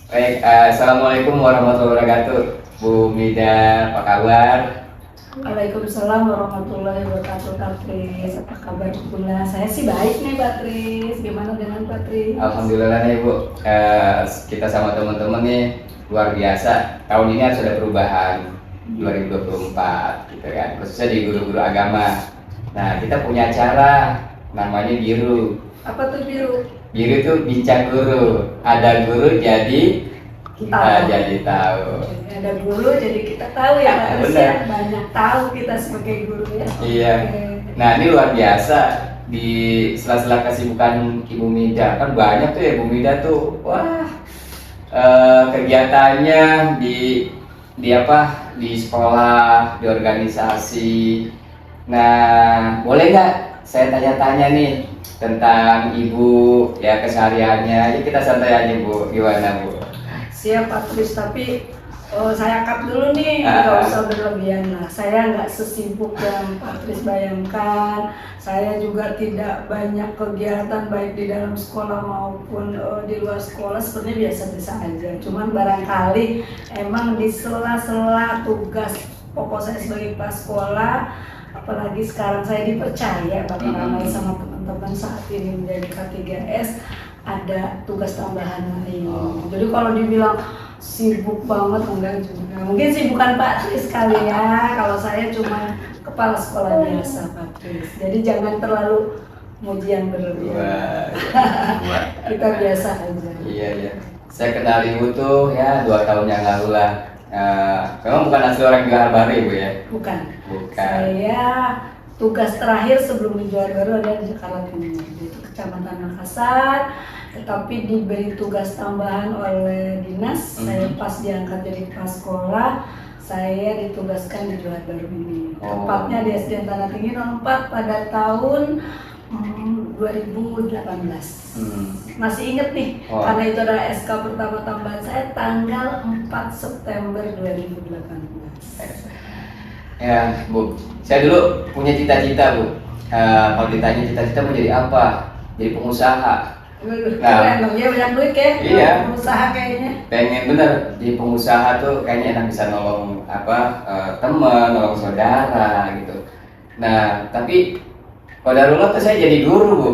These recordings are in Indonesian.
Baik, Assalamualaikum warahmatullahi wabarakatuh. Bu Mida, apa kabar? Waalaikumsalam warahmatullahi wabarakatuh, Patris. Apa kabar pula? Saya sih baik nih, Patris. Gimana dengan Patris? Alhamdulillah nih Bu. Kita sama teman-teman nih luar biasa. Tahun ini harus ada perubahan 2024 gitu kan, khususnya di guru-guru agama. Nah, kita punya acara namanya Biru. Apa tuh biru? Biru itu bincang guru. Ada guru jadi kita Tahu. jadi tahu. Jadi ada guru, jadi kita tahu ya, Patris Benar. ya. Banyak tahu kita sebagai guru ya. Iya. Oke. Nah, ini luar biasa di sela-sela kesibukan Ibu Mida, kan banyak tuh ya Bu Mida tuh. Wah, kegiatannya di apa? Di sekolah, di organisasi. Nah, boleh nggak saya tanya-tanya nih tentang Ibu ya kesehariannya? Ya kita santai aja Bu, gimana Bu? Siap, Patris. Tapi saya cut dulu nih, Ah. nggak usah berlebihan lah. Saya nggak sesibuk yang Patris bayangkan. Saya juga tidak banyak kegiatan baik di dalam sekolah maupun di luar sekolah. Sebenarnya biasa-biasa aja. Cuman barangkali emang di sela-sela tugas pokok saya sebagai kepala sekolah, apalagi sekarang saya dipercaya Bapak Ramai sama teman-teman saat ini menjadi K3S, ada tugas tambahan lain. Jadi kalau dibilang sibuk banget enggak juga. Mungkin sibukan Pak Tris kali ya. Kalau saya cuma kepala sekolah biasa Pak Tris. Jadi jangan terlalu mujian berlebihan. Wah, Kita biasa aja. iya ya. Saya kenal Ibu tuh ya 2 tahun yang lalu lah. Memang bukan asli orang Johar Baru Ibu ya? Bukan. Bukan. Saya tugas terakhir sebelum di Johor Baru ada di Jakarta Timur, yaitu Kecamatan Makassar. Tetapi diberi tugas tambahan oleh dinas. Saya pas diangkat jadi kepala sekolah, saya ditugaskan di Johor Baru ini. Tepatnya di SDN Tanah Tinggi 04 pada tahun 2018. Masih inget nih, karena itu adalah SK pertama tambahan saya tanggal 4 September 2018. Ya Bu, saya dulu punya cita-cita Bu. Kalau ditanya cita-cita mau jadi apa? Jadi pengusaha. Keren dong, ya banyak duit ya, Iya. pengusaha kayaknya. Pengen bener jadi pengusaha tuh kayaknya enak, bisa nolong teman, nolong saudara gitu. Nah, tapi qadarullah tuh saya jadi guru Bu.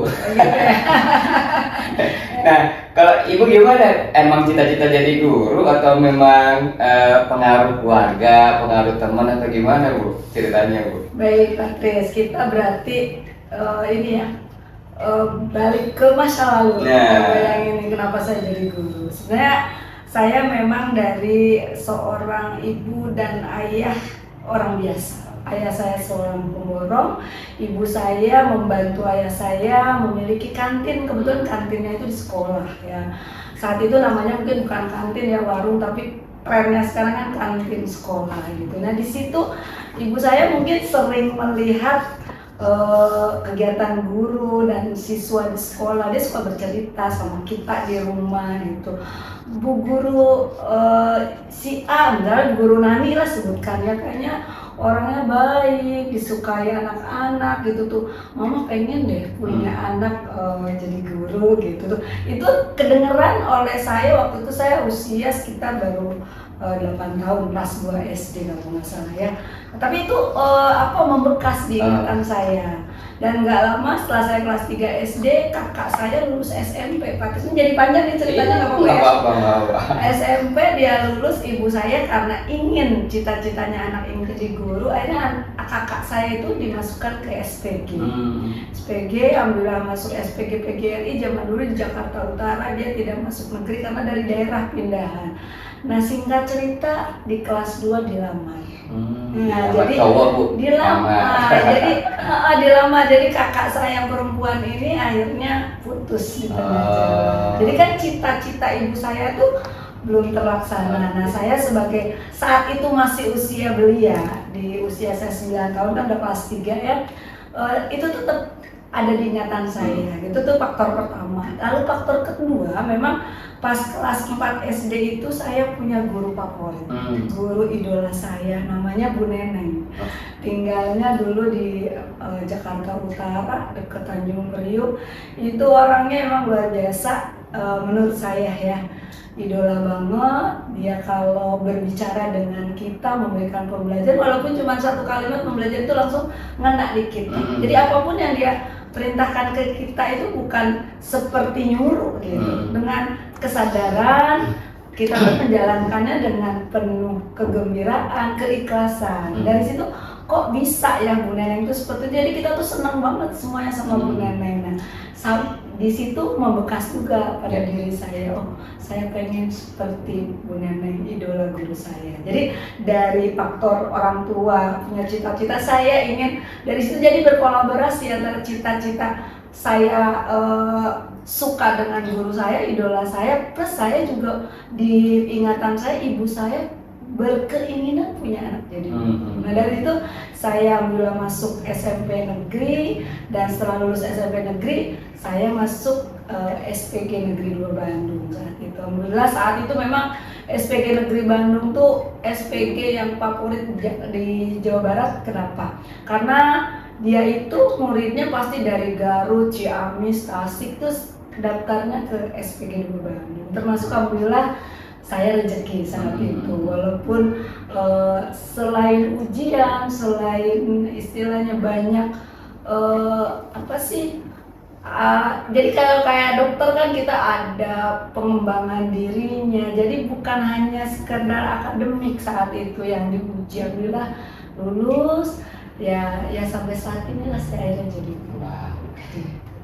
Nah, kalau Ibu gimana? Emang cita-cita jadi guru atau memang pengaruh keluarga, pengaruh teman atau gimana Bu? Ceritanya Bu. Baik Patris, kita berarti ini ya, balik ke masa lalu. Bayangin nih kenapa saya jadi guru. Sebenarnya saya memang dari seorang ibu dan ayah orang biasa. Ayah saya seorang pemborong, ibu saya membantu ayah saya memiliki kantin. Kebetulan kantinnya itu di sekolah ya. Saat itu namanya mungkin bukan kantin ya, warung, tapi trennya sekarang kan kantin sekolah gitu. Nah di situ ibu saya mungkin sering melihat kegiatan guru dan siswa di sekolah. Dia suka bercerita sama kita di rumah gitu. Bu guru si A, misalnya guru Nani lah sebutkan ya, kayaknya orangnya baik, disukai anak-anak gitu tuh. Mama pengen deh punya anak jadi guru gitu tuh. Itu kedengeran oleh saya waktu itu saya usia sekitar baru 8 tahun, kelas 2 SD kalau nggak salah ya. Tapi itu membekas di ingatan saya. Dan nggak lama setelah saya kelas 3 SD, kakak saya lulus SMP. Pak, ini jadi panjang nih ceritanya, nggak apa-apa ya. SMP dia lulus, ibu saya karena ingin cita-citanya anak ingin jadi guru, akhirnya kakak saya itu dimasukkan ke SPG. SPG, alhamdulillah masuk SPG PGRI. Zaman dulu di Jakarta Utara, dia tidak masuk negeri karena dari daerah pindahan. Nah singkat cerita di kelas 2 dilamar. Nah jadi dilamar, jadi kakak saya yang perempuan ini akhirnya putus di tengah jalan. Jadi kan cita-cita ibu saya tuh belum terlaksana. Nah saya sebagai saat itu masih usia belia, di usia saya 9 tahun kan udah kelas 3 ya, itu tetap ada di ingatan saya. Itu tuh faktor pertama. Lalu faktor kedua, memang pas kelas 4 SD itu saya punya guru favorit, guru idola saya, namanya Bu Neneng. Tinggalnya dulu di Jakarta Utara, dekat Tanjung Priuk. Itu orangnya emang luar biasa. menurut saya ya idola banget. Dia kalau berbicara dengan kita, memberikan pembelajaran, walaupun cuma satu kalimat pembelajaran itu langsung ngena di kita. Jadi apapun yang dia perintahkan ke kita itu bukan seperti nyuruh gitu. Dengan kesadaran kita menjalankannya dengan penuh kegembiraan, keikhlasan. Dari situ kok bisa ya Bu Neneng itu seperti itu. Jadi kita tuh senang banget semuanya sama Bu Neneng. Nah, di situ membekas juga pada diri saya. Oh, saya pengen seperti Bu Neneng, idola guru saya. Jadi dari faktor orang tua punya cita-cita, saya ingin dari situ jadi berkolaborasi antara cita-cita saya suka dengan guru saya, idola saya, plus saya juga di ingatan saya ibu saya berkeinginan punya anak jadi guru. Nah dari itu saya alhamdulillah masuk SMP negeri, dan setelah lulus SMP negeri saya masuk SPG Negeri 2 Bandung saat itu. Alhamdulillah saat itu memang SPG Negeri Bandung tuh SPG yang favorit di Jawa Barat. Kenapa? Karena dia itu muridnya pasti dari Garut, Ciamis, Tasik, terus daftarnya ke SPG 2 Bandung. Termasuk alhamdulillah saya rezeki saat itu, walaupun selain ujian, selain istilahnya banyak jadi kalau kayak dokter kan kita ada pengembangan dirinya, jadi bukan hanya sekedar akademik saat itu yang diuji. Alhamdulillah lulus ya sampai saat ini lah saya akhirnya jadi guru.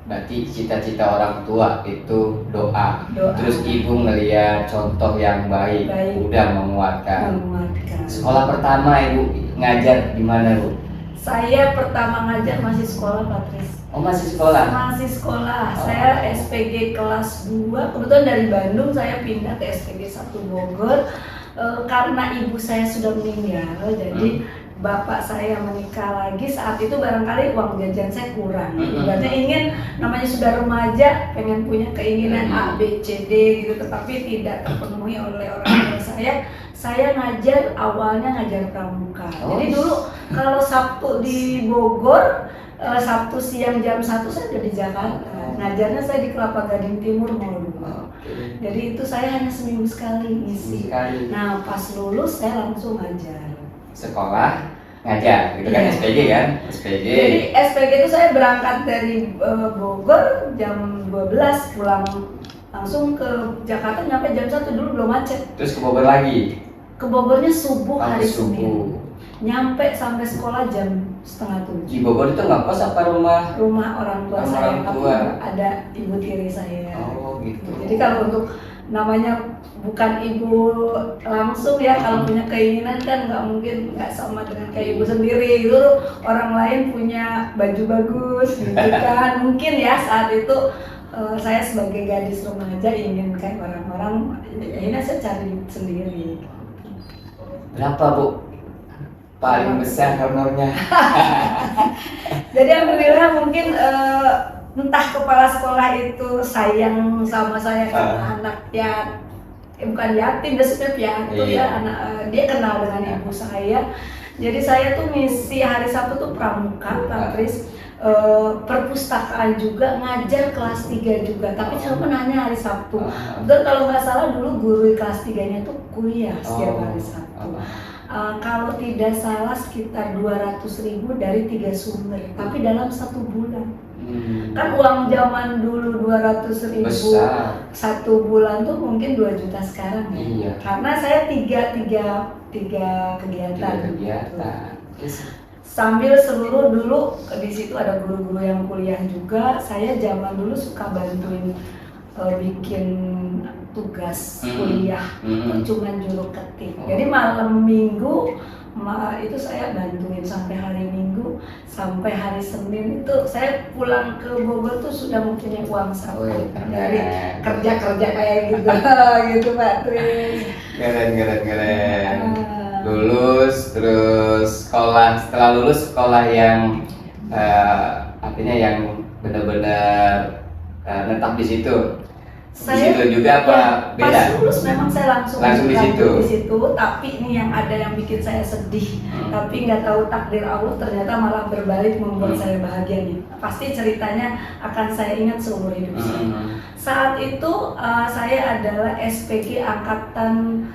Berarti cita-cita orang tua itu doa. Terus ibu ngeliat contoh yang baik. Udah menguatkan. Sekolah pertama ibu ngajar di mana Bu? Saya pertama ngajar masih sekolah Patris. Oh masih sekolah? Masih sekolah. Saya SPG kelas 2, kebetulan dari Bandung saya pindah ke SPG 1 Bogor karena ibu saya sudah meninggal, jadi bapak saya menikah lagi. Saat itu barangkali uang jajan saya kurang. Ibaratnya ingin, namanya sudah remaja, pengen punya keinginan A, B, C, D gitu, tetapi tidak terpenuhi oleh orang tua saya. Saya ngajar, awalnya ngajar pramuka. Jadi dulu kalau Sabtu di Bogor, Sabtu siang jam 1 saya udah di Jakarta. Ngajarnya saya di Kelapa Gading Timur Mall 2. Jadi itu saya hanya seminggu sekali ngisi. Nah pas lulus saya langsung ngajar. Sekolah ngajar gitu kan, SPG kan? SPG. Jadi SPG itu saya berangkat dari Bogor jam 12, pulang langsung ke Jakarta, nyampe jam 1, dulu belum macet. Terus ke Bogor lagi? Ke Bogornya subuh hari Senin. Nyampe sampai sekolah jam 6:30. Di Bogor itu nggak kos apa rumah? Rumah orang tua saya, tua. ada ibu tiri saya. Oh gitu. Jadi kalau untuk namanya bukan ibu langsung ya, kalau punya keinginan kan nggak mungkin nggak sama dengan kayak ibu sendiri gitu. Orang lain punya baju bagus gitu kan, mungkin ya saat itu saya sebagai gadis remaja ingin kayak orang-orang, ini saya cari sendiri. Berapa Bu paling besar honornya? Jadi alhamdulillah mungkin entah kepala sekolah itu sayang sama saya karena anak ya bukan yatim, biasanya piatu ya, anak dia kenal dengan ibu saya. Jadi saya tuh misi hari Sabtu tuh pramuka, Patris, perpustakaan juga, ngajar kelas 3 juga, tapi saya pun hanya hari Sabtu. Dan kalau nggak salah dulu guru kelas 3-nya tuh kuliah setiap hari Sabtu. Kalau tidak salah sekitar 200.000 dari 3 sumber, tapi dalam 1 bulan. Kan uang zaman dulu 200.000 1 bulan tuh mungkin 2 juta sekarang ya. Iya. Karena saya tiga kegiatan. Sambil seluruh dulu di situ ada guru-guru yang kuliah juga. Saya zaman dulu suka bantuin bikin tugas kuliah, kunjungan juru ketik. Jadi malam minggu itu saya bantuin sampai hari Minggu, sampai hari Senin itu saya pulang ke Bogor tuh sudah mempunyai uang saku dari kerja kayak gitu. Gitu Pak Tris. Keren. Lulus terus sekolah, setelah lulus sekolah yang artinya yang benar-benar netap di situ. Di situ juga apa ya, beda? Pas lulus memang saya langsung di situ. Tapi ini yang ada yang bikin saya sedih. Tapi nggak tahu takdir Allah ternyata malah berbalik membuat saya bahagia nih. Pasti ceritanya akan saya ingat seumur hidup saya. Saat itu saya adalah SPG angkatan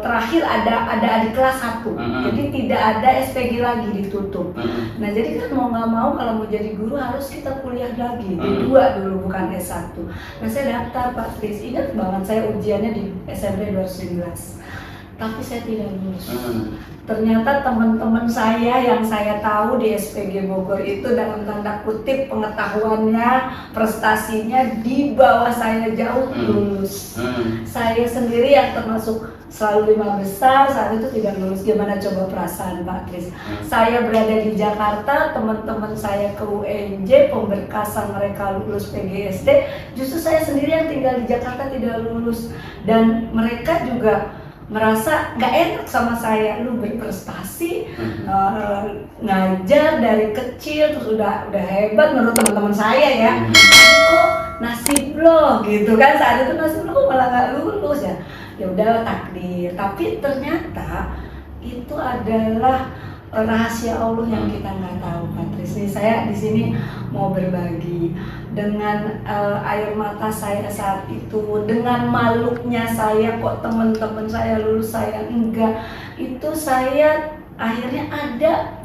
terakhir, ada adik kelas 1. Jadi tidak ada SPG lagi, ditutup. Nah jadi kan mau nggak mau kalau mau jadi guru harus kita kuliah lagi, D2 dulu bukan S1. Nah saya daftar Pak Tris, ingat banget saya ujiannya di SMP 2019, tapi saya tidak lulus. Ternyata teman-teman saya yang saya tahu di SPG Bogor itu dalam tanda kutip pengetahuannya, prestasinya di bawah saya jauh lulus. Saya sendiri yang termasuk selalu 5 besar saat itu tidak lulus. Gimana coba perasaan Pak Tris? Saya berada di Jakarta, teman-teman saya ke UNJ, pemberkasan mereka lulus PGSD, justru saya sendiri yang tinggal di Jakarta tidak lulus. Dan mereka juga merasa nggak enak sama saya, lu berprestasi, ngajar dari kecil terus udah hebat menurut teman-teman saya ya, kok nasib lo gitu kan, saat itu nasib lo malah nggak lulus ya. Ya udah takdir, tapi ternyata itu adalah rahasia Allah yang kita nggak tahu, Patris. Nih saya di sini mau berbagi dengan air mata saya saat itu, dengan malunya saya kok teman-teman saya lulus saya enggak. Itu saya akhirnya ada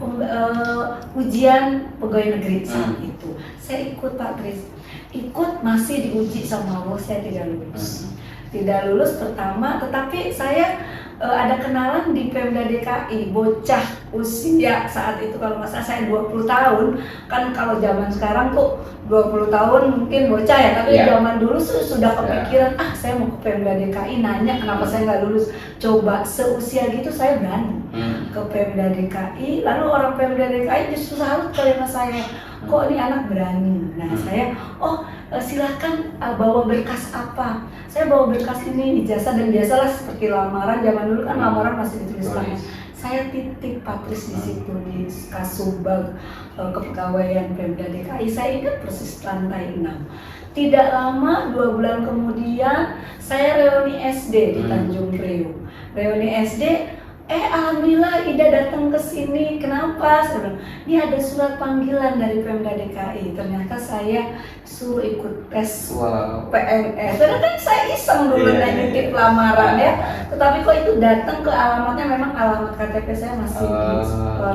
ujian pegawai negeri saat itu. Saya ikut Patris, ikut masih diuji sama Allah, saya tidak lulus. Tidak lulus pertama, tetapi saya ada kenalan di Pemda DKI, bocah usia saat itu kalau nggak salah saya 20 tahun, kan kalau zaman sekarang tuh 20 tahun mungkin bocah ya, tapi zaman dulu sudah kepikiran, saya mau ke Pemda DKI, nanya kenapa saya nggak lulus. Coba seusia gitu saya berani ke Pemda DKI, lalu orang Pemda DKI justru salut sama saya, kok ini anak berani. Nah saya, silakan bawa berkas apa? Saya bawa berkas ini, ijazah dan biasalah seperti lamaran zaman dulu kan lamaran masih dituliskan. Saya titip Patris di situ di Kasubag Kepegawaian Pemda DKI. Saya ingat persis lantai 6. Tidak lama 2 bulan kemudian saya reuni SD di Tanjung Priok. Reuni SD, alhamdulillah Ida datang ke sini. Kenapa? Saya bilang, ini ada surat panggilan dari Pemda DKI. Ternyata saya suruh ikut tes PNS. Karena kan saya iseng dulu nitip lamaran ya. Tetapi kok itu datang ke alamatnya, memang alamat KTP saya masih di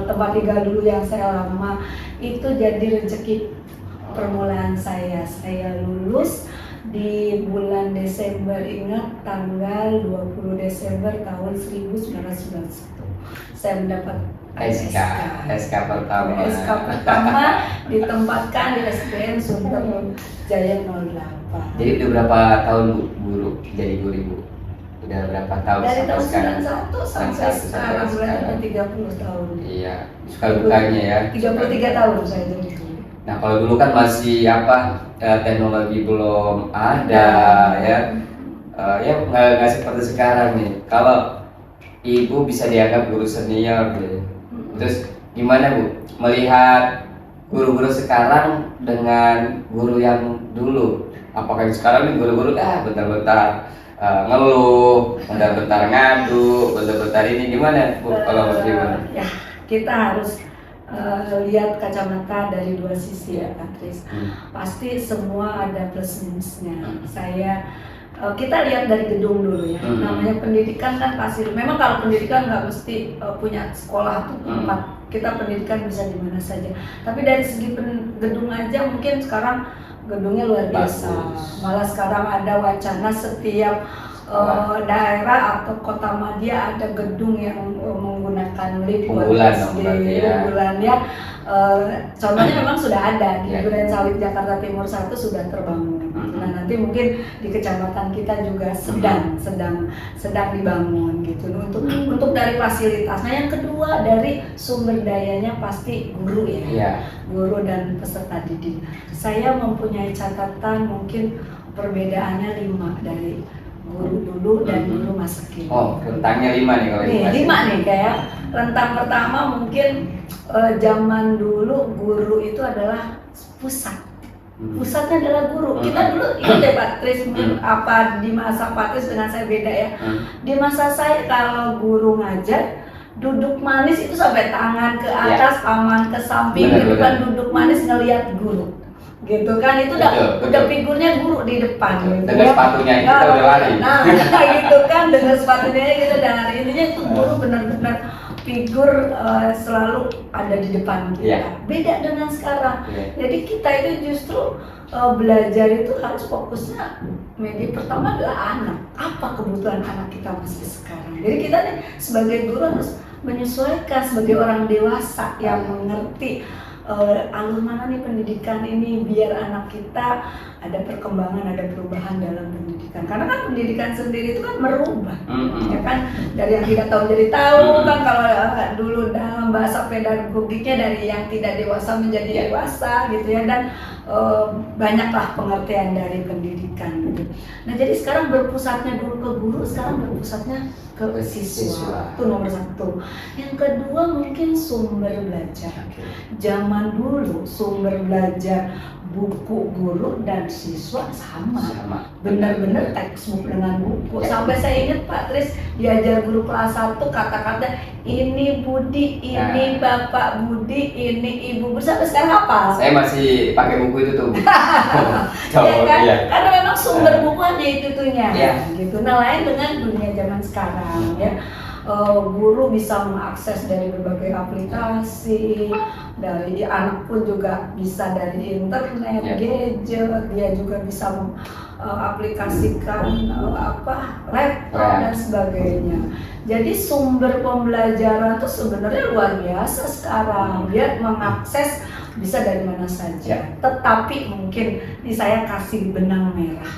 tempat tinggal dulu yang saya lama. Itu jadi rezeki permulaan saya. Saya lulus di bulan Desember, ingat tanggal 20 Desember tahun 1991 saya mendapat SK pertama. SK pertama ditempatkan di SPN Sumber Jaya 08. Jadi udah berapa tahun Bu guru jadi guru Ibu? Udah berapa tahun dari sampai tahun sekarang? 91 sampai sekarang berarti 30 tahun. Iya, suka dukanya ya. 33 tahun saya jadi guru. Nah kalau dulu kan masih teknologi belum ada ya, nggak seperti sekarang nih. Kalau Ibu bisa dianggap guru senior gitu. Terus gimana Bu melihat guru-guru sekarang dengan guru yang dulu? Apakah sekarang nih guru-guru bentar-bentar ngeluh, bentar-bentar ngadu, bentar-bentar ini gimana Bu kalau gimana? Ya kita harus lihat kacamata dari dua sisi ya Patris. Pasti semua ada plus minusnya. Kita lihat dari gedung dulu ya. Namanya pendidikan kan pasti. Memang kalau pendidikan nggak mesti punya sekolah atau tempat. Kita pendidikan bisa di mana saja. Tapi dari segi gedung aja mungkin sekarang gedungnya luar biasa. Malah sekarang ada wacana setiap daerah atau kota madya ada gedung yang menggunakan lift unggulan ya. Contohnya memang sudah ada di Duren Sawit Jakarta Timur 1 sudah terbangun. Nah nanti mungkin di kecamatan kita juga sedang dibangun gitu untuk dari fasilitasnya. Yang kedua dari sumber dayanya pasti guru ya, guru dan peserta didik. Saya mempunyai catatan mungkin perbedaannya 5 dari guru dulu dan guru masa kini. Rentangnya 5 nih kalau ini. 5 nih kayak rentang pertama mungkin zaman dulu guru itu adalah pusat. Pusatnya adalah guru. Kita dulu ini deh Pak Tris, apa di masa Pak Tris dengan saya beda ya. Di masa saya kalau guru ngajar duduk manis itu sampai tangan ke atas, tangan ke samping, di depan duduk manis ngelihat guru. Gitu kan, itu udah figurnya guru di depan gitu. Dengan sepatunya kita udah lari. Nah, gitu kan, dengan sepatunya kita udah lari. Intinya itu guru benar-benar figur selalu ada di depan kita. Beda dengan sekarang. Jadi kita itu justru belajar itu harus fokusnya media pertama adalah anak. Apa kebutuhan anak kita masih sekarang? Jadi kita nih sebagai guru harus menyesuaikan sebagai orang dewasa yang mengerti alur mana nih pendidikan ini biar anak kita ada perkembangan, ada perubahan dalam pendidikan. Karena kan pendidikan sendiri itu kan merubah, ya kan, dari yang tidak tahu jadi tahu kan, kalau dulu dalam bahasa pedagogiknya dari yang tidak dewasa menjadi dewasa gitu ya, dan banyaklah pengertian dari pendidikan gitu. Nah jadi sekarang berpusatnya dulu ke guru, sekarang berpusatnya ke siswa. Itu nomor satu. Yang kedua mungkin sumber belajar. Zaman dulu sumber belajar buku guru dan siswa sama. Benar-benar textbook dengan buku. Sampai saya ingat Pak Tris diajar guru kelas 1 kata-kata ini Budi, ini Bapak Budi, ini Ibu Budi, sampai sekarang hafal. Saya masih pakai buku itu tuh. Ya kan? Karena memang sumber buku hanya itu-itunya. Gitu. Nah lain dengan dunia zaman sekarang ya. Guru bisa mengakses dari berbagai aplikasi, dari anak pun juga bisa dari internet, gadget, dia juga bisa mengaplikasikan laptop dan sebagainya. Jadi sumber pembelajaran itu sebenarnya luar biasa sekarang, dia mengakses bisa dari mana saja. Tetapi mungkin saya kasih benang merah.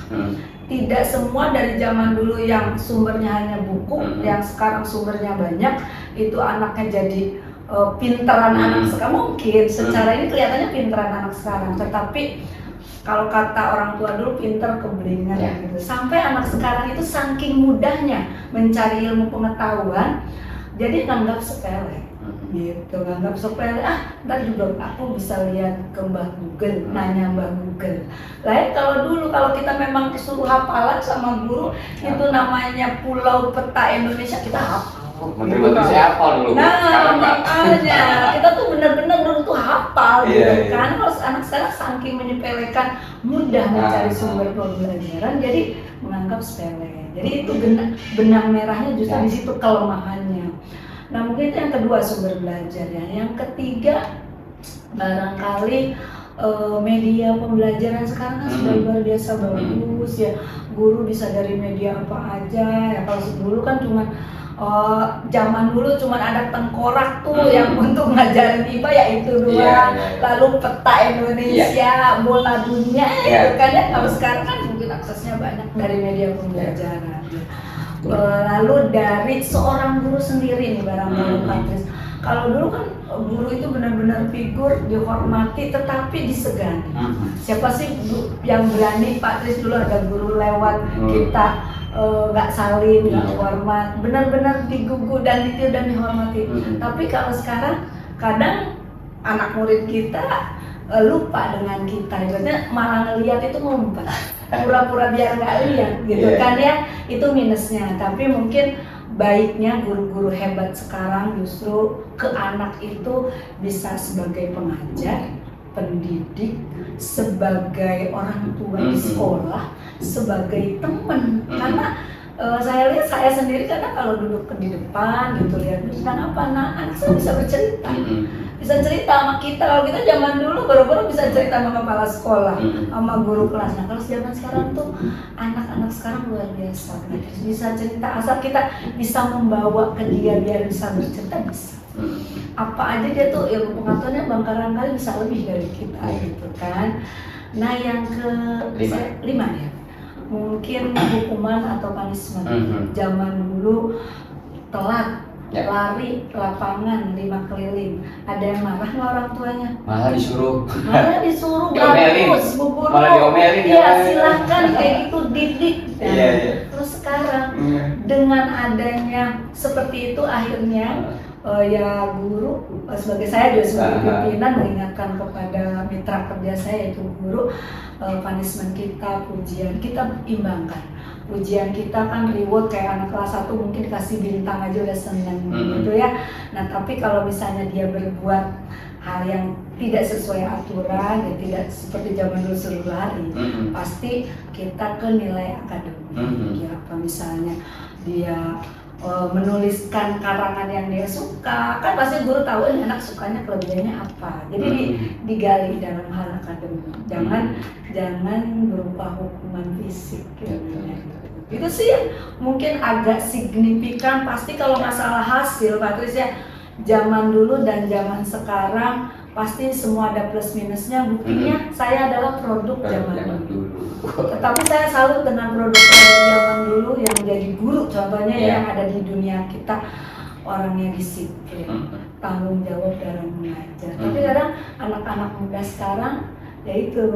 Tidak semua dari zaman dulu yang sumbernya hanya buku, yang sekarang sumbernya banyak, itu anaknya jadi pinteran anak sekarang. Mungkin secara ini kelihatannya pinteran anak sekarang, tetapi kalau kata orang tua dulu pinter kebelingan gitu. Sampai anak sekarang itu saking mudahnya mencari ilmu pengetahuan, jadi nganggap sepele. Gitu, nganggap sepele, ntar juga aku bisa lihat ke Mbah Google, nanya Mbah Google. Lain kalau dulu, kalau kita memang suruh hafalan sama guru, itu namanya pulau peta Indonesia, kita hafal. Menteri-menteri saya hafal dulu. Nah, makanya kita tuh benar-benar dulu tuh hafal gitu kan. Kalau anak sekarang saking menyepelekan, mudah mencari sumber pembelajaran, jadi menganggap sepele. Jadi itu benang merahnya justru di situ kelemahannya. Nah mungkin itu yang kedua sumber belajar ya. Yang ketiga barangkali media pembelajaran sekarang kan sudah luar biasa bagus ya. Guru bisa dari media apa aja ya. Kalau dulu kan cuma zaman dulu cuma ada tengkorak tuh yang untuk ngajarin IPA ya itu doang. Lalu peta Indonesia, bola dunia gitu kan ya. Kalau sekarang kan mungkin aksesnya banyak dari media pembelajaran. Lalu dari seorang guru sendiri nih barangkali Pak Tris. Kalau dulu kan guru itu benar-benar figur dihormati tetapi disegani. Siapa sih yang berani Pak Tris dulu ada guru lewat kita nggak salim, nggak hormat, benar-benar digugu dan ditiru dan dihormati. Tapi kalau sekarang kadang anak murid kita lupa dengan kita, ibaratnya malah ngelihat itu ngumpet, pura-pura biar nggak lihat gitu kan ya, itu minusnya. Tapi mungkin baiknya guru-guru hebat sekarang justru ke anak itu bisa sebagai pengajar, pendidik, sebagai orang tua di sekolah, sebagai teman. Karena saya lihat saya sendiri kadang kalau duduk di depan gitu lihat tentang apa, anak saya bisa bercerita. Bisa cerita sama kita. Kalau kita zaman dulu baru-baru bisa cerita sama kepala sekolah, sama guru kelas. Nah kalau zaman sekarang tuh anak-anak sekarang luar biasa, bisa cerita asal kita bisa membawa ke dia biar bisa bercerita bisa. Apa aja dia tuh ilmu pengetahuannya bangkaran kali bisa lebih dari kita gitu kan. Nah yang kelima ya, mungkin hukuman atau punishment. Zaman dulu telat lari lapangan 5 keliling, ada yang marah nggak orang tuanya? Malah disuruh bagus bu guru, malah diomelin ya silahkan kayak gitu didik. Terus sekarang dengan adanya seperti itu akhirnya ya guru sebagai saya juga sebagai Aha. pimpinan mengingatkan kepada mitra kerja saya yaitu guru, punishment kita, pujian kita imbangkan. Ujian kita kan reward kayak anak kelas 1 mungkin dikasih bintang aja udah seneng gitu ya. Nah tapi kalau misalnya dia berbuat hal yang tidak sesuai aturan, ya tidak seperti zaman dulu suruh lari, pasti kita ke nilai akademik. Ya, apa misalnya dia menuliskan karangan yang dia suka, kan pasti guru tahu ini anak sukanya kelebihannya apa. Jadi digali dalam hal akademik. Jangan berupa hukuman fisik. Itu sih yang mungkin agak signifikan. Pasti kalau masalah hasil, Pak Kris ya, zaman dulu dan zaman sekarang pasti semua ada plus minusnya. Buktinya saya adalah produk zaman dulu. Tetapi saya salut dengan produk zaman dulu yang menjadi guru, contohnya yang ada di dunia kita, orangnya disiplin, tanggung jawab dalam mengajar. Tapi kadang anak-anak muda sekarang, yaitu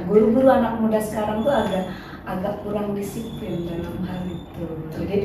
guru-guru anak muda sekarang tuh agak kurang disiplin dalam hal itu. Jadi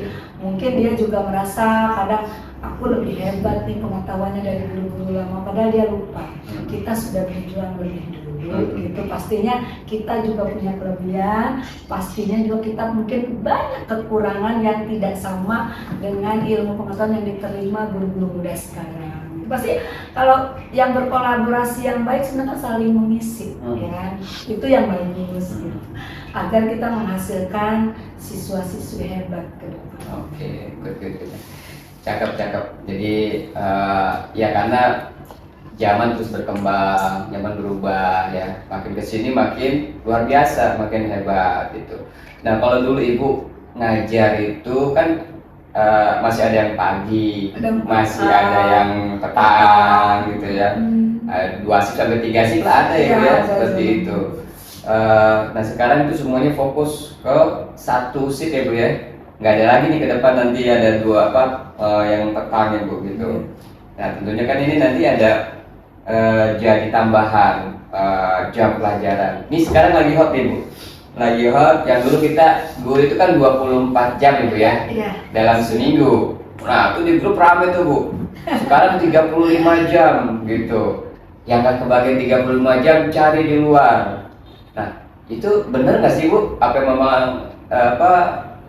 mungkin dia juga merasa kadang aku lebih hebat nih pengetahuannya dari guru-guru lama, padahal dia lupa kita sudah berjuang lebih dulu gitu. Pastinya kita juga punya kelebihan, pastinya juga kita mungkin banyak kekurangan yang tidak sama dengan ilmu pengetahuan yang diterima guru-guru muda sekarang. Pasti kalau yang berkolaborasi yang baik sebenarnya saling mengisi, ya itu yang bagus gitu. Agar kita menghasilkan siswa-siswi hebat ke depan. Oke, good. Cakep. Jadi ya karena zaman terus berkembang, zaman berubah ya. Makin kesini makin luar biasa, makin hebat itu. Nah kalau dulu Ibu ngajar itu kan masih ada yang pagi, masih ada yang petang gitu ya. 2 shift sampai 3 shift ada ya, seperti itu. Nah sekarang itu semuanya fokus ke 1 shift ya Bu ya. Nggak ada lagi nih ke depan nanti ada 2 yang petang ya Bu gitu. Nah tentunya kan ini nanti ada jadi tambahan jam pelajaran. Ini sekarang lagi hot nih Bu. Lagi hot, yang dulu kita guru itu kan 24 jam Ibu ya, dalam seminggu. Nah itu di grup rame tuh Bu. Sekarang 35 jam gitu. Yang nggak kebagian 35 jam cari di luar. Nah itu bener nggak sih Bu? Apa memang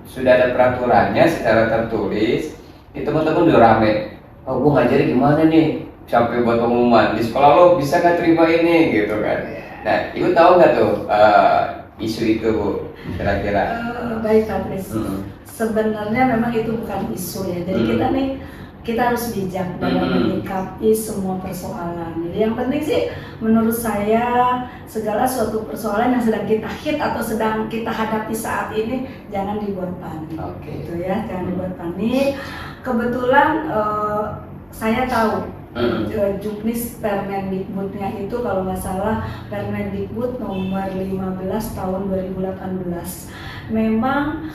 sudah ada peraturannya secara tertulis? Itu teman-teman udah rame. Oh Bu ngajarin gimana nih? Sampai buat pengumuman di sekolah lo bisa nggak terima ini gitu kan? Nah Ibu tahu nggak tuh isu itu Bu kira-kira? Baik Pak Kris. Sebenarnya memang itu bukan isu ya. Jadi kita harus bijak dalam menyikapi semua persoalan. Jadi yang penting sih menurut saya segala suatu persoalan yang sedang kita hit atau sedang kita hadapi saat ini jangan dibuat panik. Gitu ya, jangan dibuat panik. Kebetulan saya tahu Juknis Permendikbudnya itu kalau nggak salah Permendikbud nomor 15 tahun 2018 memang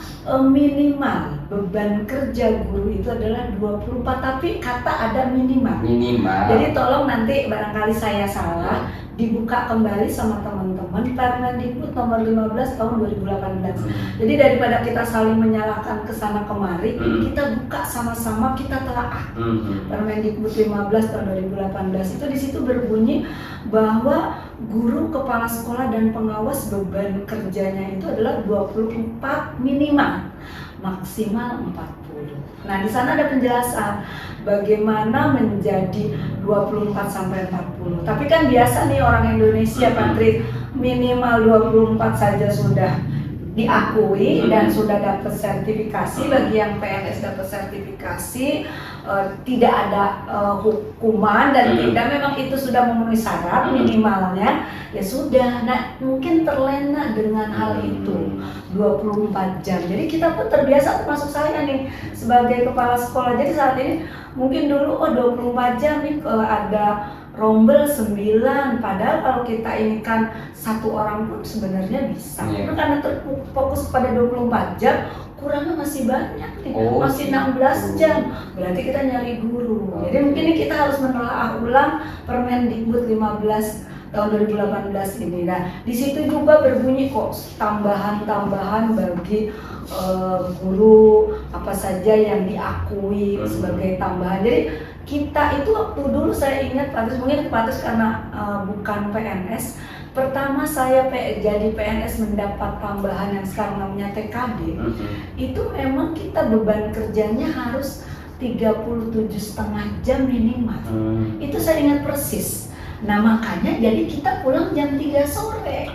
minimal beban kerja guru itu adalah 24, tapi kata ada minimal. Jadi tolong nanti barangkali saya salah, dibuka kembali sama teman-teman Permendikbud nomor 15 tahun 2018. Jadi daripada kita saling menyalahkan ke sana kemari, kita buka sama-sama, kita telaah. Permendikbud 15 tahun 2018 itu di situ berbunyi bahwa guru, kepala sekolah dan pengawas beban kerjanya itu adalah 24 minimal, maksimal 40. Nah, di sana ada penjelasan bagaimana menjadi 24 sampai 40. Tapi kan biasa nih orang Indonesia Patri minimal 24 saja sudah diakui dan sudah dapat sertifikasi. Bagi yang PNS dapat sertifikasi tidak ada hukuman dan tidak memang itu sudah memenuhi syarat minimalnya, ya sudah. Nah mungkin terlena dengan hal itu 24 jam. Jadi kita pun terbiasa, termasuk saya nih sebagai kepala sekolah. Jadi saat ini mungkin dulu 24 jam nih ada rombel 9, padahal kalau kita ini kan 1 orang pun sebenarnya bisa. Karena terfokus pada 24 jam, kurangnya masih banyak nih, masih 16 jam. Berarti kita nyari guru. Jadi mungkin kita harus menelaah ulang Permendikbud 15 tahun 2018 ini. Nah, di situ juga berbunyi kok tambahan-tambahan bagi guru apa saja yang diakui sebagai tambahan. Jadi kita itu waktu dulu saya ingat Pak Tris, mungkin Pak Tris karena bukan PNS, pertama saya jadi PNS mendapat tambahan yang sekarang namanya TKD, itu memang kita beban kerjanya harus 37,5 jam minimal. Itu saya ingat persis. Nah makanya jadi kita pulang jam 3 sore.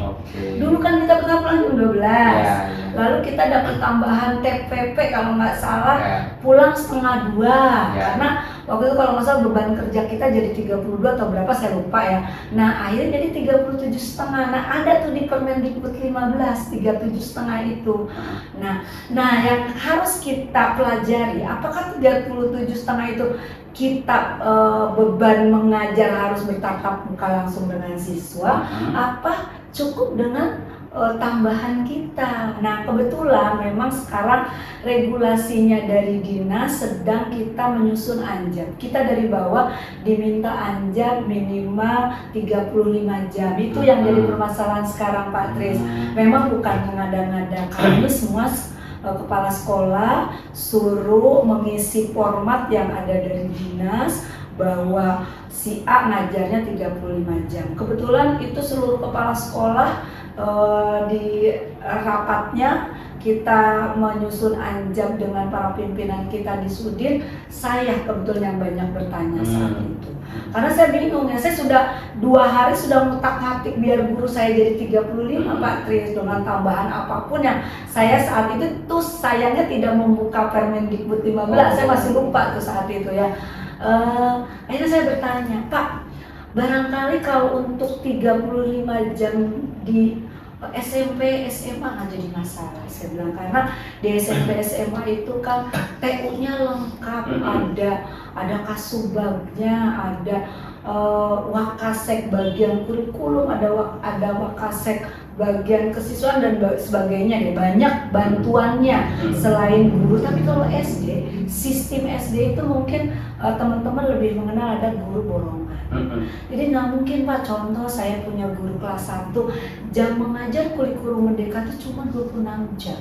Dulu kan kita pernah pulang jam 12. Lalu kita dapat tambahan TPP kalau nggak salah pulang setengah 2. Karena waktu itu kalau nggak salah beban kerja kita jadi 32 atau berapa saya lupa ya. Nah akhirnya jadi 37,5. Nah ada tuh di Permendikbud 15 37,5 itu. Nah yang harus kita pelajari apakah 37,5 itu kita beban mengajar harus bertatap muka langsung dengan siswa, apa cukup dengan tambahan kita. Nah kebetulan memang sekarang regulasinya dari dinas sedang kita menyusun anjab. Kita dari bawah diminta anjab minimal 35 jam. Itu yang jadi permasalahan sekarang Pak Tris. Memang bukan mengada-ngada, kami semua kepala sekolah suruh mengisi format yang ada dari dinas bahwa si A ngajarnya 35 jam. Kebetulan itu seluruh kepala sekolah di rapatnya kita menyusun anjab dengan para pimpinan kita di Sudin. Saya kebetulan yang banyak bertanya saat itu. Karena saya bingung ya, saya sudah 2 hari sudah ngutak-ngatik biar guru saya jadi 35 Pak Tris dengan tambahan apapun yang saya saat itu tuh sayangnya tidak membuka Permendikbud 15. Saya masih lupa tuh saat itu ya. Akhirnya saya bertanya, Pak, barangkali kalau untuk 35 jam di SMP, SMA nggak jadi masalah, saya bilang, karena di SMP, SMA itu kan TU-nya lengkap, ada kasubagnya, ada wakasek bagian kurikulum, ada wakasek bagian kesiswaan dan sebagainya deh, banyak bantuannya selain guru. Tapi kalau SD, sistem SD itu mungkin teman-teman lebih mengenal ada guru borongan. Jadi nggak mungkin Pak, contoh saya punya guru kelas 1, jam mengajar kurikulum merdeka itu cuma 26 jam.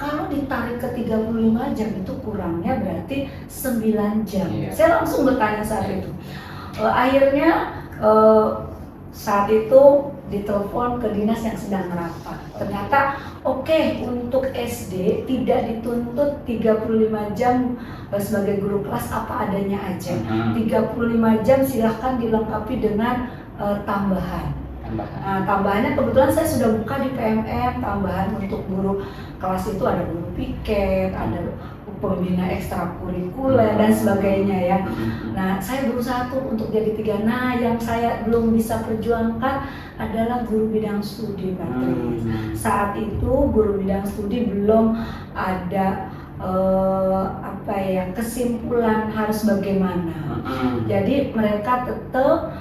Kalau ditarik ke 35 jam itu kurangnya berarti 9 jam. Saya langsung bertanya saat itu. Akhirnya saat itu ditelepon ke dinas yang sedang rapat. Ternyata oke, untuk SD tidak dituntut 35 jam sebagai guru kelas, apa adanya aja. 35 jam silahkan dilengkapi dengan tambahan. Nah, tambahannya kebetulan saya sudah buka di PMM, tambahan untuk guru kelas itu ada guru piket, ada pembina ekstrakurikuler dan sebagainya ya. Nah, saya berusaha tuh untuk jadi 3. Nah, yang saya belum bisa perjuangkan adalah guru bidang studi, Pak Tris. Saat itu guru bidang studi belum ada kesimpulan harus bagaimana. Jadi mereka tetap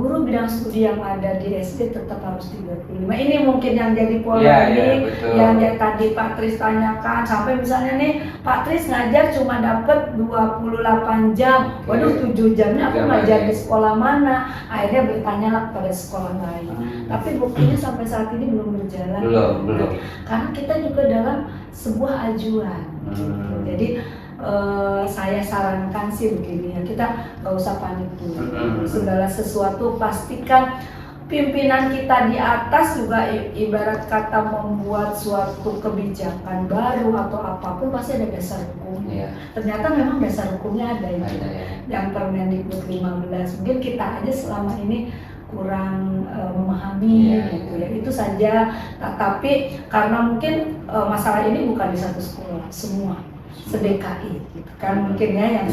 guru bidang studi yang ada di SD tetap harus 35. Ini mungkin yang jadi polemik, yang tadi Pak Tris tanyakan, sampai misalnya nih Pak Tris ngajar cuma dapat 28 jam. Waduh, 7 jamnya aku ngajar di sekolah mana? Akhirnya bertanyalah pada sekolah lain. Tapi buktinya sampai saat ini belum berjalan. Belum. Karena kita juga dalam sebuah ajuan. Gitu. Jadi saya sarankan sih begini ya, kita nggak usah panik dulu. Segala sesuatu pastikan pimpinan kita di atas juga ibarat kata membuat suatu kebijakan baru atau apapun pasti ada dasar hukumnya. Ternyata memang dasar hukumnya ada itu. Yang Permendikbud 15. Mungkin kita aja selama ini kurang memahami gitu ya. Itu saja. Tapi karena mungkin masalah ini bukan di satu sekolah, semua se-DKI gitu kan mungkin ya yang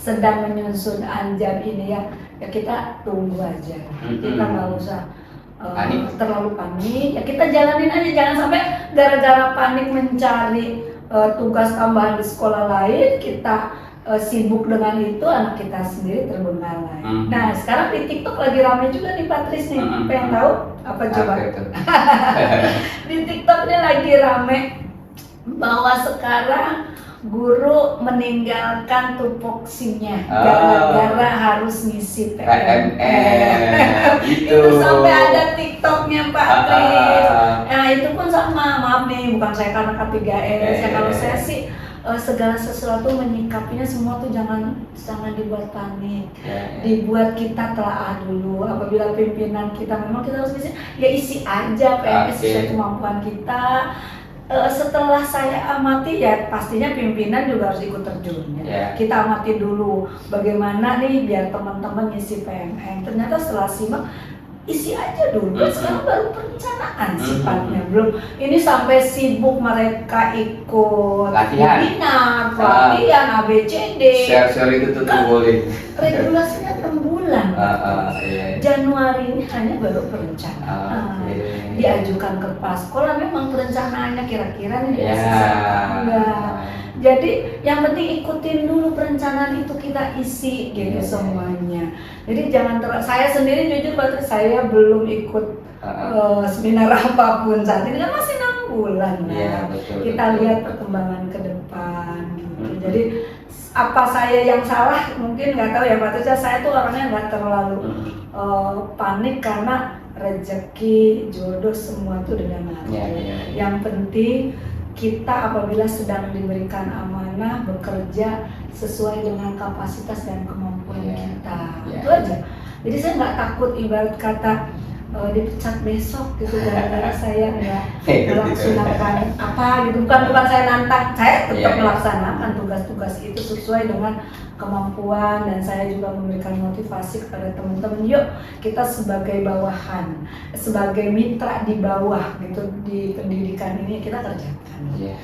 sedang menyusun anjab ini ya kita tunggu aja. Kita nggak usah terlalu panik, ya kita jalanin aja, jangan sampai gara-gara panik mencari tugas tambahan di sekolah lain kita sibuk dengan itu, anak kita sendiri terbengkalai. Nah sekarang di TikTok lagi ramai juga nih Pak Tris nih, pengen tahu apa coba? Di TikTok ini lagi rame bahwa sekarang guru meninggalkan tupoksinya Oh. gara-gara harus ngisi PMM itu gitu. sampai ada TikToknya Pak Kris. Ah. Nah itu pun sama, maaf nih, bukan saya karena K3S ya, kalau Eh. saya sih segala sesuatu menyikapinya semua tuh jangan dibuat panik, Ya, ya. dibuat kita telaah dulu. Apabila pimpinan kita memang kita harus bisa, ya isi aja PMS Oke. sesuai kemampuan kita. Setelah saya amati ya pastinya pimpinan juga harus ikut terjun ya. Ya. Kita amati dulu bagaimana nih biar teman-teman ngisi PMM. Ternyata setelah simak isi aja dulu. Sekarang baru perencanaan sifatnya, belum ini sampai sibuk mereka ikut Latihan. webinar, pelatihan ABCD. Share itu tuh boleh. Regulasinya 6 bulan. Iya. Januari ini hanya baru perencanaan. Oke. Diajukan ke kepala sekolah, memang perencanaannya kira-kira nih Ya. enggak. Jadi yang penting ikutin dulu perencanaan itu, kita isi gitu semuanya. Jadi jangan saya sendiri jujur Pak, saya belum ikut seminar apapun saat ini, kan masih 6 bulan lah. Iya, betul, Kita betul. lihat perkembangan ke depan gitu. Jadi apa saya yang salah mungkin nggak tahu ya Pak Trisha, saya tuh orangnya nggak terlalu panik karena rezeki, jodoh semua tuh udah ngatur. Ya, ya, ya. Yang penting kita apabila sedang diberikan amanah bekerja sesuai dengan kapasitas dan kemampuan Ya, kita, ya. itu aja. Jadi saya nggak takut ibarat kata dipecat besok gitu gara-gara saya nggak melaksanakan apa gitu, bukan saya nantang, saya tetap Ya, ya. melaksanakan tugas-tugas itu sesuai dengan kemampuan, dan saya juga memberikan motivasi kepada teman-teman, yuk kita sebagai bawahan, sebagai mitra di bawah gitu di pendidikan ini kita kerjakan. Iya.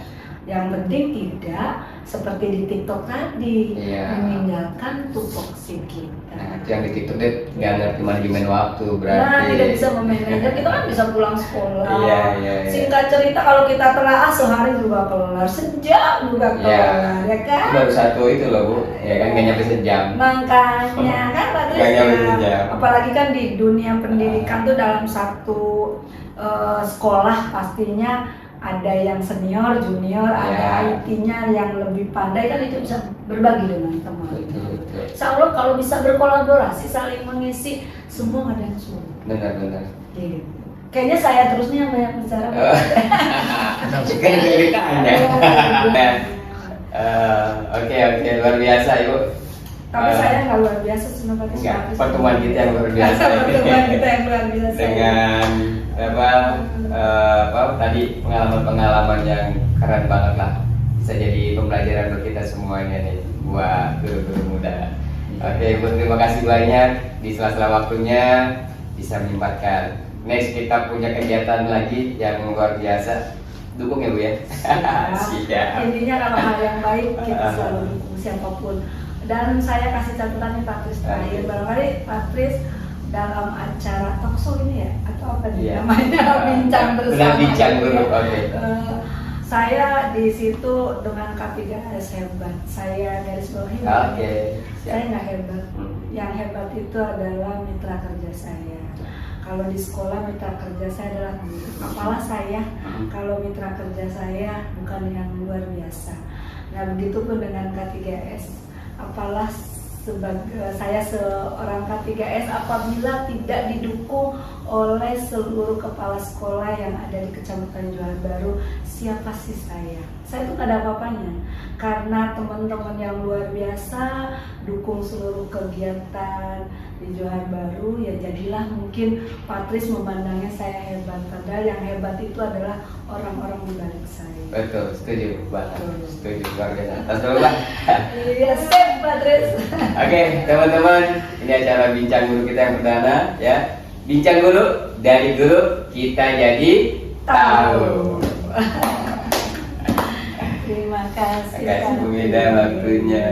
Yang penting tidak seperti di TikTok tadi, Iya. meninggalkan tupoksi kita. Nah, itu yang di TikTok deh nggak ngerti manajemen waktu berarti. Nah, tidak bisa memanage, kita kan bisa pulang sekolah. Iya, iya, iya. Singkat cerita kalau kita telah sehari juga kelar, sejam juga kelar, ya kan? Baru satu itu loh Bu, ya kan nggak nyampe sejam. Makanya kan Pak Tris, Nggak nyampe sejam. apalagi kan di dunia pendidikan tuh dalam satu sekolah pastinya ada yang senior, junior, ada Ya. IT-nya yang lebih pandai, kan itu bisa berbagi dengan teman. Betul, betul. Insya Allah kalau bisa berkolaborasi, saling mengisi, semua nggak ada yang sulit. Benar-benar. Gitu. Kayaknya saya terus nih yang banyak bicara. Kan udah ditanya. Oke, luar biasa Ibu. Tapi saya nggak luar biasa, cuma pakai Enggak, sepatu. pertemuan kita yang luar biasa ini. Pertemuan kita yang luar biasa. Dengan apa tadi pengalaman yang keren banget lah, bisa jadi pembelajaran buat kita semuanya nih, buat guru-guru muda. Oke Ibu, terima kasih banyak di sela-sela waktunya bisa menyempatkan. Next kita punya kegiatan lagi yang luar biasa, dukung ya Bu ya. Siap. Intinya kalau hal yang baik kita selalu dukung siapapun. Dan saya kasih catatan nih Pak Tris terakhir, barangkali Pak Tris dalam acara talkshow ini ya, atau apa nih Iya. namanya, bincang bersama. Benar, bincang gitu dulu, ya. oke. Saya di situ dengan K3S hebat, saya garis bawahi. Oke, siap. Saya nggak hebat. Hmm. Yang hebat itu adalah mitra kerja saya. Kalau di sekolah mitra kerja saya adalah guru. Kepala saya, kalau mitra kerja saya bukan yang luar biasa. Nah begitu pun dengan K3S. Apalah sebagai saya seorang K3S apabila tidak didukung oleh seluruh kepala sekolah yang ada di Kecamatan Johar Baru, siapa sih saya? Saya itu nggak ada apa-apanya karena teman-teman yang luar biasa dukung seluruh kegiatan di Johar Baru, ya jadilah mungkin Pak Tris memandangnya saya hebat, padahal yang hebat itu adalah orang-orang di balik saya. Betul, setuju banget. Setuju, luar biasa. Tas dulu Pak. Iya, sip Pak Tris. Oke, teman-teman, ini acara bincang guru kita yang perdana ya. Bincang guru, dari guru kita jadi tahu. Terima kasih. Terima kasih Bu Mida waktunya.